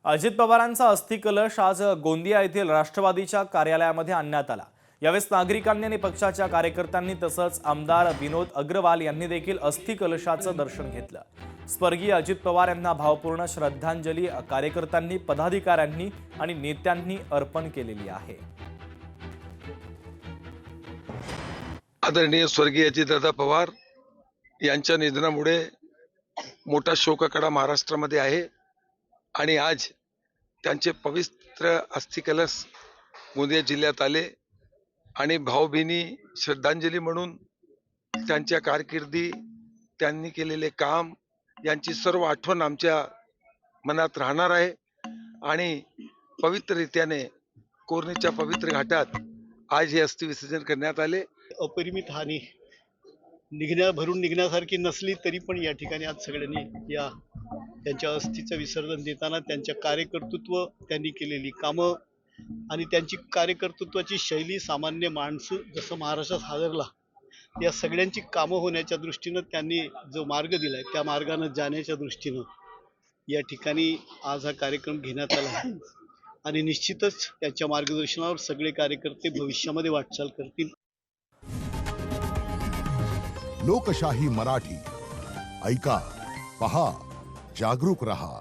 अजित पवारांचा अस्थि कलश आज गोंदिया येथील राष्ट्रवादीच्या कार्यालयामध्ये आणण्यात आला। यावेळी नागरिकांनी आणि पक्षाच्या कार्यकर्त्यांनी तसंच आमदार विनोद अग्रवाल यांनी देखील अस्थि कलशाचं दर्शन घेतलं। स्वर्गीय अजित पवार यांना भावपूर्ण श्रद्धांजली कार्यकर्त्यांनी, पदाधिकाऱ्यांनी आणि नेत्यांनी अर्पण केलेली आहे। आदरणीय स्वर्गीय अजितदादा पवार यांच्या निधनामुळे मोठा शोककडा महाराष्ट्रामध्ये आहे आणि आज त्यांचे पवित्र अस्थि कलश गोंदिया जिल्ह्यात आले आणि भावभीनी श्रद्धांजली म्हणून त्यांच्या कारकिर्दी, त्यांनी केलेले काम यांची सर्व आठवण आमच्या मनात राहणार आहे आणि पवित्र रीत्याने कोरणीच्या पवित्र घाटात आज हे अस्थि विसर्जन करण्यात आले। अपरिमित हानी भरून निघण्यासारखी नसली तरी पण या ठिकाणी आज सगळ्यांनी या त्यांच्या अस्थीचं विसर्जन देताना त्यांच्या कार्यकर्तृत्व, त्यांनी केलेली कामं आणि त्यांची कार्यकर्तृत्वाची शैली, सामान्य माणूस जसं महाराष्ट्रात हादरला, या सगळ्यांची कामं होण्याच्या दृष्टीनं त्यांनी जो मार्ग दिलाय त्या मार्गाने जाण्याच्या दृष्टीनं या ठिकाणी आज हा कार्यक्रम घेण्यात आला आहे आणि निश्चितच त्यांच्या मार्गदर्शनावर सगळे कार्यकर्ते भविष्यामध्ये वाटचाल करतील। लोकशाही मराठी ऐका, पहा, जागरूक रहा।